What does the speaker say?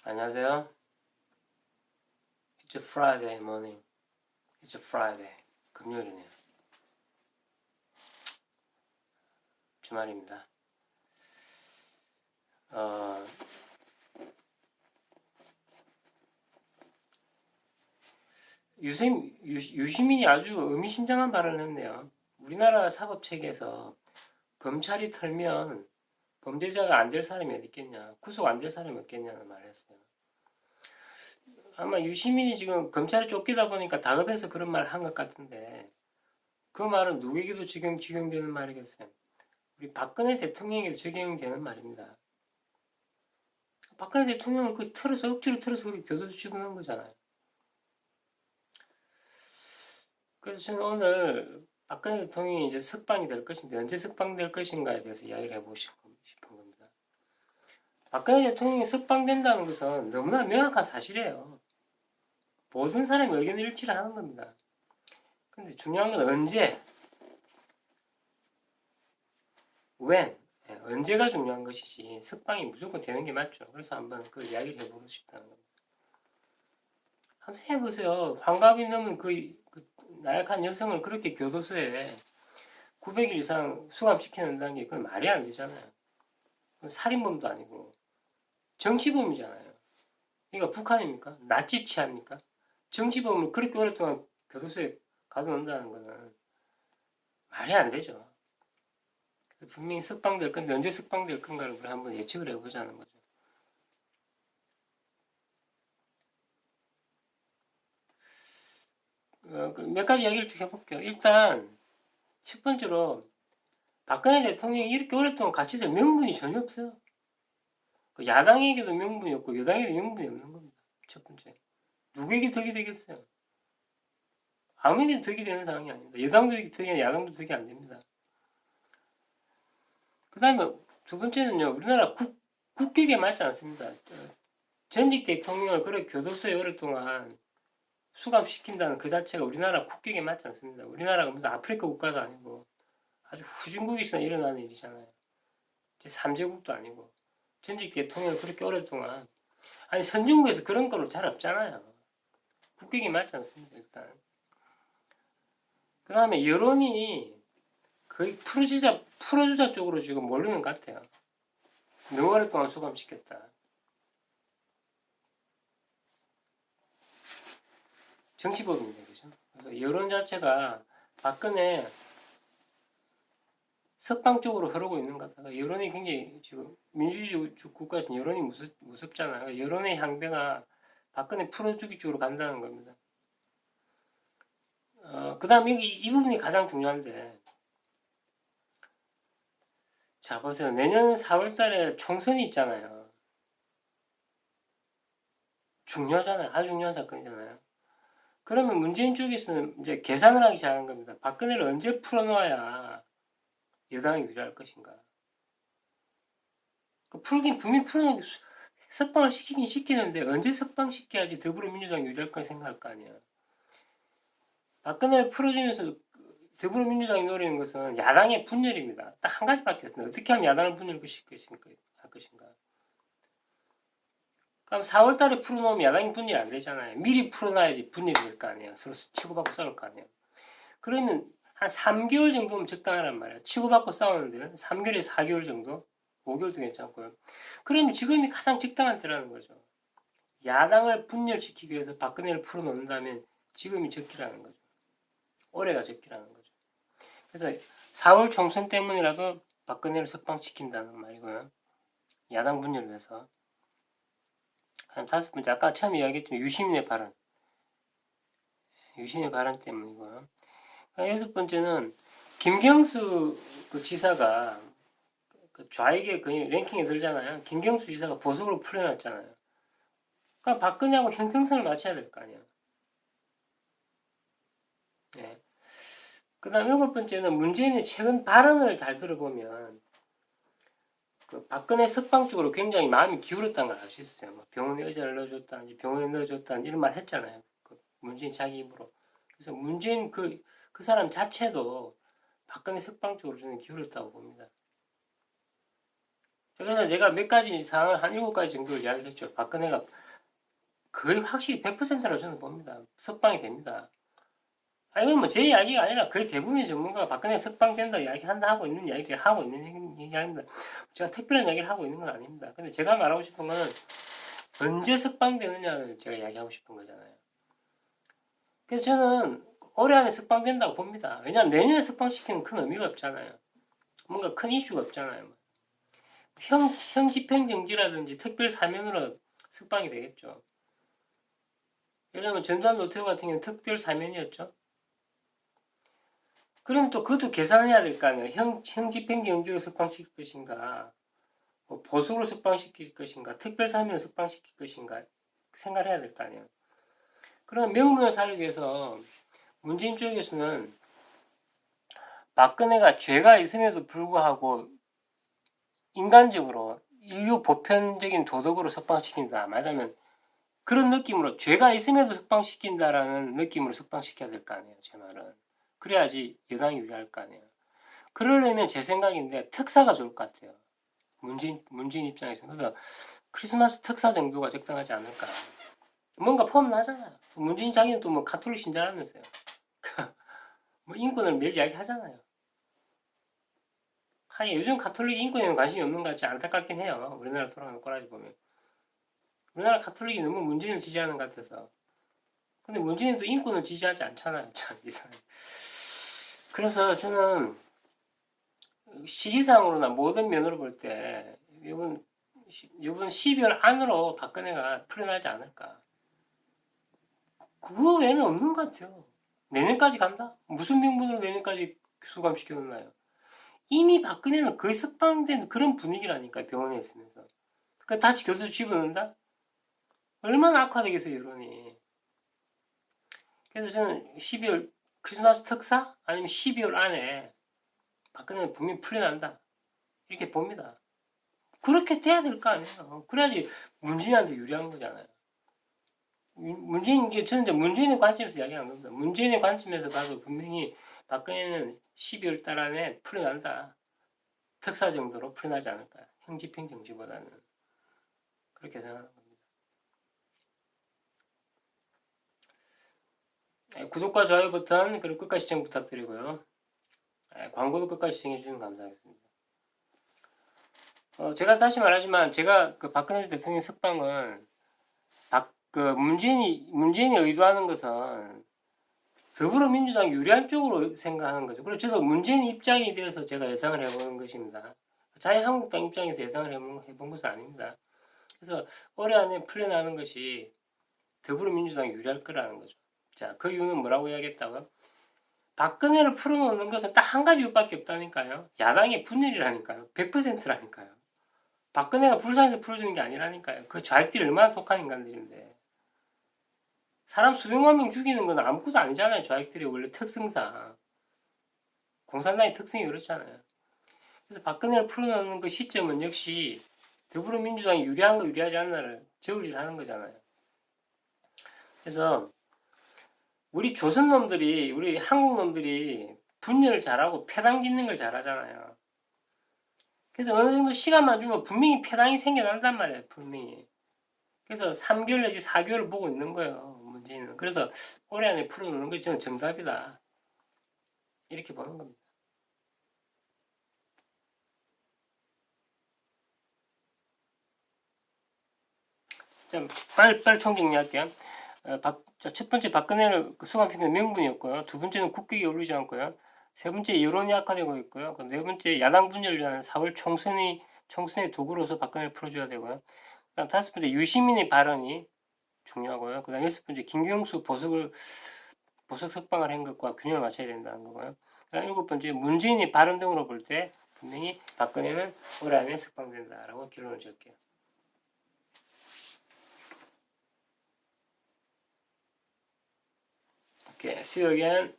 안녕하세요. It's a Friday morning. It's a Friday. 금요일이네요. 주말입니다. 어, 유시민이 아주 의미심장한 발언을 했네요. 우리나라 사법체계에서 검찰이 털면 범죄자가 안 될 사람이 어디 있겠냐, 구속 안 될 사람이 없겠냐는 말을 했어요. 아마 유시민이 지금 검찰에 쫓기다 보니까 다급해서 그런 말을 한 것 같은데 그 말은 누구에게도 적용되는 말이겠어요. 우리 박근혜 대통령에게도 적용되는 말입니다. 박근혜 대통령을 억지로 틀어서 그렇게 교도소 집어넣은 거잖아요. 그래서 저는 오늘 박근혜 대통령이 이제 석방이 될 것인데 언제 석방될 것인가에 대해서 이야기를 해보고 싶은 겁니다. 박근혜 대통령이 석방된다는 것은 너무나 명확한 사실이에요. 모든 사람이 의견을 일치를 하는 겁니다. 근데 중요한 건 언제, when, 언제가 중요한 것이지 석방이 무조건 되는 게 맞죠. 그래서 한번 그 이야기를 해보고 싶다는 겁니다. 한번 생각해보세요. 환갑이 넘은 그 나약한 여성을 그렇게 교도소에 900일 이상 수감시키는다는 게 그건 말이 안 되잖아요. 그건 살인범도 아니고 정치범이잖아요. 그러니까 북한입니까? 나치 치합니까? 정치범을 그렇게 오랫동안 교도소에 가둬놓는다는 거는 말이 안 되죠. 그래서 분명히 석방될 건데 언제 석방될 건가를 우리 한번 예측을 해보자는 거죠. 몇 가지 이야기를 쭉 해볼게요. 일단 첫 번째로 박근혜 대통령이 이렇게 오랫동안 같이 있을 명분이 전혀 없어요. 야당에게도 명분이 없고 여당에게도 명분이 없는 겁니다. 첫 번째. 누구에게 덕이 되겠어요? 아무에게도 덕이 되는 상황이 아닙니다. 여당도 덕이 야당도 덕이 안 됩니다. 그 다음에 두 번째는요. 우리나라 국격에 맞지 않습니다. 전직 대통령을 그렇게 교도소에 오랫동안 수감시킨다는 그 자체가 우리나라 국격에 맞지 않습니다. 우리나라가 무슨 아프리카 국가도 아니고 아주 후진국에서 일어나는 일이잖아요. 이제 3제국도 아니고 전직 대통령을 그렇게 오랫동안 아니 선진국에서 그런 거는 잘 없잖아요. 국격이 맞지 않습니다. 일단 그 다음에 여론이 거의 풀어주자 쪽으로 지금 몰리는 것 같아요. 너무 오랫동안 수감시켰다. 정치법입니다. 그죠? 그래서 여론 자체가 박근혜 석방 쪽으로 흐르고 있는 것 같아요. 여론이 굉장히 지금 민주주의 국가에서 여론이 무섭잖아요. 여론의 향배가 박근혜 풀어주기 쪽으로 간다는 겁니다. 그 다음에 이 부분이 가장 중요한데 자 보세요. 내년 4월 달에 총선이 있잖아요. 중요하잖아요. 아주 중요한 사건이잖아요. 그러면 문재인 쪽에서는 이제 계산을 하기 시작한 겁니다. 박근혜를 언제 풀어놓아야 여당이 유리할 것인가. 풀긴 분명히 풀어놓기 석방을 시키긴 시키는데 언제 석방시켜야지 더불어민주당이 유리할 까 생각할 거 아니야. 박근혜를 풀어주면서 더불어민주당이 노리는 것은 야당의 분열입니다. 딱 한 가지밖에 없습니다. 어떻게 하면 야당을 분열시킬 것인가. 그럼 4월 달에 풀어놓으면 야당이 분열이 안 되잖아요. 미리 풀어놔야지 분열이 될 거 아니에요. 서로 치고받고 싸울 거 아니에요. 그러면 한 3개월 정도면 적당하란 말이에요. 치고받고 싸우는데 3개월에서 4개월 정도? 5개월도 괜찮고요. 그러면 지금이 가장 적당한 때라는 거죠. 야당을 분열시키기 위해서 박근혜를 풀어놓는다면 지금이 적기라는 거죠. 올해가 적기라는 거죠. 그래서 4월 총선 때문이라도 박근혜를 석방시킨다는 말이고요. 야당 분열을 위해서. 그다음 다섯 번째, 아까 처음 이야기했지만 유시민의 발언. 유시민의 발언 때문이고요. 여섯 번째는 김경수 그 지사가 그 좌익의 그 랭킹에 들잖아요. 김경수 지사가 보석으로 풀려났잖아요. 그러니까 박근혜하고 형평성을 맞춰야 될 거 아니에요. 네. 그 다음 일곱 번째는 문재인의 최근 발언을 잘 들어보면 그 박근혜 석방 쪽으로 굉장히 마음이 기울었다는 걸 알 수 있어요. 뭐 병원에 의자를 넣어줬다든지 병원에 넣어줬다든지 이런 말 했잖아요. 그 문재인 자기 입으로. 그래서 문재인 그 사람 자체도 박근혜 석방 쪽으로 저는 기울었다고 봅니다. 그래서 내가 몇 가지 사항을 한 7가지 정도를 이야기했죠. 박근혜가 거의 확실히 100%라고 저는 봅니다. 석방이 됩니다. 이건 뭐 제 이야기가 아니라 거의 대부분의 전문가가 박근혜 석방된다 하고 있는 이야기를 하고 있는 이야기입니다. 제가 특별한 이야기를 하고 있는 건 아닙니다. 근데 제가 말하고 싶은 거는 언제 석방되느냐를 제가 이야기하고 싶은 거잖아요. 그래서 저는 올해 안에 석방된다고 봅니다. 왜냐하면 내년에 석방시키는 큰 의미가 없잖아요. 뭔가 큰 이슈가 없잖아요. 형 집행정지라든지 특별 사면으로 석방이 되겠죠. 왜냐하면 전두환 노태우 같은 경우는 특별 사면이었죠. 그럼 또 그것도 계산해야 될 거 아니에요. 형 집행정지로 석방시킬 것인가, 뭐 보수로 석방시킬 것인가, 특별 사면으로 석방시킬 것인가 생각을 해야 될 거 아니에요. 그럼 명분을 살리기 위해서 문재인 쪽에서는 박근혜가 죄가 있음에도 불구하고 인간적으로 인류 보편적인 도덕으로 석방시킨다. 말하자면 그런 느낌으로 죄가 있음에도 석방시킨다라는 느낌으로 석방시켜야 될 거 아니에요. 제 말은. 그래야지 여당이 유리할 거 아니에요. 그러려면 제 생각인데 특사가 좋을 것 같아요. 문재인 입장에서. 그래서 크리스마스 특사 정도가 적당하지 않을까. 뭔가 폼 나잖아요. 문재인 자기는 또 뭐 가톨릭 신자라면서요. 뭐 인권을 매일 이야기 하잖아요. 하긴 요즘 가톨릭 인권에는 관심이 없는 것 같지 안타깝긴 해요. 우리나라 돌아가는 꼬라지 보면. 우리나라 가톨릭이 너무 문재인을 지지하는 것 같아서. 근데 문재인은 또 인권을 지지하지 않잖아요. 참 이상해. 그래서 저는 시기상으로나 모든 면으로 볼 때 이번 12월 안으로 박근혜가 풀려나지 않을까. 그거 외에는 없는 것 같아요. 내년까지 간다? 무슨 명분으로 내년까지 수감시켜 놓나요? 이미 박근혜는 거의 석방된 그런 분위기라니까 병원에 있으면서. 그 다시 교수 집어넣는다? 얼마나 악화되겠어요 여론이. 그래서 저는 12월 크리스마스 특사 아니면 12월 안에 박근혜는 분명히 풀려난다 이렇게 봅니다. 그렇게 돼야 될 거 아니에요. 그래야지 문재인한테 유리한 거잖아요. 저는 이제 문재인의 관점에서 이야기하는 겁니다. 문재인의 관점에서 봐도 분명히 박근혜는 12월 달 안에 풀려난다. 특사 정도로 풀려나지 않을까. 형집행정지보다는. 그렇게 생각하는 겁니다. 구독과 좋아요 버튼 그리고 끝까지 시청 부탁드리고요. 광고도 끝까지 시청해주시면 감사하겠습니다. 제가 다시 말하지만 제가 그 박근혜 대통령 석방은 문재인이 의도하는 것은 더불어민주당 유리한 쪽으로 생각하는 거죠. 그리고 저도 문재인 입장이 되어서 제가 예상을 해보는 것입니다. 자유한국당 입장에서 예상을 해본 것은 아닙니다. 그래서 올해 안에 풀려나는 것이 더불어민주당이 유리할 거라는 거죠. 자, 그 이유는 뭐라고 이야기했다고요? 박근혜를 풀어놓는 것은 딱 한 가지 이유밖에 없다니까요. 야당의 분열이라니까요. 100%라니까요. 박근혜가 불쌍해서 풀어주는 게 아니라니까요. 그 좌익들이 얼마나 독한 인간들인데. 사람 수백만 명 죽이는 건 아무것도 아니잖아요. 좌익들이 원래 특성상. 공산당의 특성이 그렇잖아요. 그래서 박근혜를 풀어놓는 그 시점은 역시 더불어민주당이 유리한가 유리하지 않나를 저울질하는 거잖아요. 그래서 우리 조선놈들이 우리 한국놈들이 분열을 잘하고 패당 짓는 걸 잘하잖아요. 그래서 어느 정도 시간만 주면 분명히 패당이 생겨난단 말이에요. 분명히. 그래서 3개월 내지 4개월을 보고 있는 거예요. 문재인은. 그래서 올해 안에 풀어놓는 것이 저는 정답이다. 이렇게 보는 겁니다. 자, 빨리 총정리할게요. 첫 번째 박근혜를 수감시키는 명분이었고요. 두 번째는 국격이 오르지 않고요. 세 번째 여론이 악화되고 있고요. 네 번째 야당 분열을 위한 4월 총선의 도구로서 박근혜를 풀어줘야 되고요. 그다음 다섯 번째 유시민의 발언이 중요하고요. 그다음 여섯 번째 김경수 보석 석방을 한 것과 균형을 맞춰야 된다는 거고요. 그다음 일곱 번째 문재인의 발언 등으로 볼 때 분명히 박근혜는 올 안에 석방된다라고 결론을 지을게요. Okay, see you again.